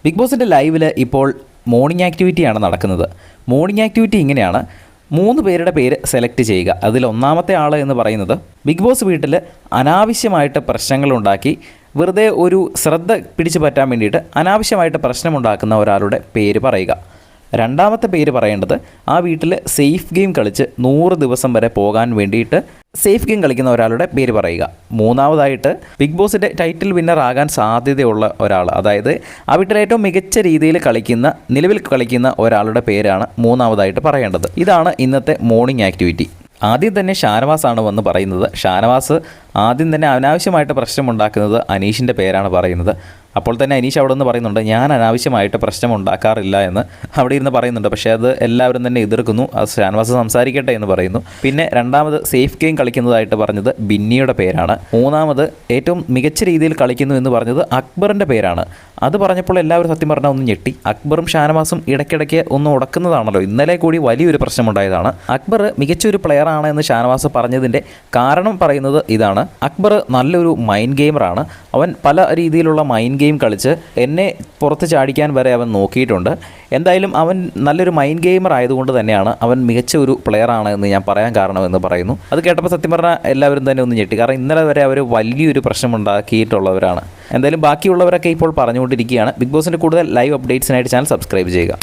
Big ബോസിൻ്റെ ലൈവിൽ ഇപ്പോൾ മോർണിംഗ് ആക്ടിവിറ്റിയാണ് നടക്കുന്നത്. മോർണിംഗ് ആക്ടിവിറ്റി ഇങ്ങനെയാണ്: 3 പേരുടെ പേര് സെലക്ട് ചെയ്യുക. അതിൽ ഒന്നാമത്തെ ആൾ എന്ന് പറയുന്നത് ബിഗ് ബോസ് വീട്ടിൽ അനാവശ്യമായിട്ട് പ്രശ്നങ്ങളുണ്ടാക്കി വെറുതെ ഒരു ശ്രദ്ധ പിടിച്ചു പറ്റാൻ വേണ്ടിയിട്ട് അനാവശ്യമായിട്ട് പ്രശ്നമുണ്ടാക്കുന്ന ഒരാളുടെ പേര് പറയുക. രണ്ടാമത്തെ പേര് പറയേണ്ടത് ആ വീട്ടിൽ സേഫ് ഗെയിം കളിച്ച് 100 ദിവസം വരെ പോകാൻ വേണ്ടിയിട്ട് സേഫ് ഗെയിം കളിക്കുന്ന ഒരാളുടെ പേര് പറയുക. മൂന്നാമതായിട്ട് ബിഗ് ബോസിൻ്റെ ടൈറ്റിൽ വിന്നർ ആകാൻ സാധ്യതയുള്ള ഒരാൾ, അതായത് ആ വീട്ടിൽ ഏറ്റവും മികച്ച രീതിയിൽ നിലവിൽ കളിക്കുന്ന ഒരാളുടെ പേരാണ് മൂന്നാമതായിട്ട് പറയേണ്ടത്. ഇതാണ് ഇന്നത്തെ മോർണിംഗ് ആക്ടിവിറ്റി. ആദ്യം തന്നെ ഷാനവാസാണ് വന്ന് പറയുന്നത്. ഷാനവാസ് ആദ്യം തന്നെ അനാവശ്യമായിട്ട് പ്രശ്നമുണ്ടാക്കുന്നത് അനീഷിൻ്റെ പേരാണ് പറയുന്നത്. അപ്പോൾ തന്നെ അനീഷ് അവിടെ നിന്ന് പറയുന്നുണ്ട്, ഞാൻ അനാവശ്യമായിട്ട് പ്രശ്നമുണ്ടാക്കാറില്ല എന്ന് അവിടെ ഇരുന്ന് പറയുന്നുണ്ട്. പക്ഷേ അത് എല്ലാവരും തന്നെ എതിർക്കുന്നു. അത് ഷാനവാസ് സംസാരിക്കട്ടെ എന്ന് പറയുന്നു. പിന്നെ രണ്ടാമത് സേഫ് ഗെയിം കളിക്കുന്നതായിട്ട് പറഞ്ഞത് ബിന്നിയുടെ പേരാണ്. മൂന്നാമത് ഏറ്റവും മികച്ച രീതിയിൽ കളിക്കുന്നു എന്ന് പറഞ്ഞത് അക്ബറിൻ്റെ പേരാണ്. അത് പറഞ്ഞപ്പോൾ എല്ലാവരും സത്യം പറഞ്ഞാൽ ഒന്ന് ഞെട്ടി. അക്ബറും ഷാനവാസും ഇടയ്ക്കിടയ്ക്ക് ഒന്ന് ഉടക്കുന്നതാണല്ലോ. ഇന്നലെ കൂടി വലിയൊരു പ്രശ്നമുണ്ടായതാണ്. അക്ബർ മികച്ചൊരു പ്ലെയറാണ് എന്ന് ഷാനവാസ് പറഞ്ഞതിൻ്റെ കാരണം പറയുന്നത് ഇതാണ്: അക്ബർ നല്ലൊരു മൈൻഡ് ഗെയിമറാണ്. അവൻ പല രീതിയിലുള്ള മൈൻഡ് ഗെയിം കളിച്ച് എന്നെ പുറത്ത് ചാടിക്കാൻ വരെ അവൻ നോക്കിയിട്ടുണ്ട്. എന്തായാലും അവൻ നല്ലൊരു മൈൻഡ് ഗെയിമർ ആയതുകൊണ്ട് തന്നെയാണ് അവൻ മികച്ച ഒരു പ്ലെയറാണ് എന്ന് ഞാൻ പറയാൻ കാരണമെന്ന് പറയുന്നു. അത് കേട്ടപ്പോൾ സത്യം പറഞ്ഞാൽ എല്ലാവരും തന്നെ ഒന്ന് ഞെട്ടി. കാരണം ഇന്നലെ വരെ അവർ വലിയൊരു പ്രശ്നമുണ്ടാക്കിയിട്ടുള്ളവരാണ്. എന്തായാലും ബാക്കിയുള്ളവരൊക്കെ ഇപ്പോൾ പറഞ്ഞുകൊണ്ടിരിക്കുകയാണ്. ബിഗ് ബോസിൻ്റെ കൂടുതൽ ലൈവ് അപ്ഡേറ്റ്സിനായിട്ട് ചാനൽ സബ്സ്ക്രൈബ് ചെയ്യുക.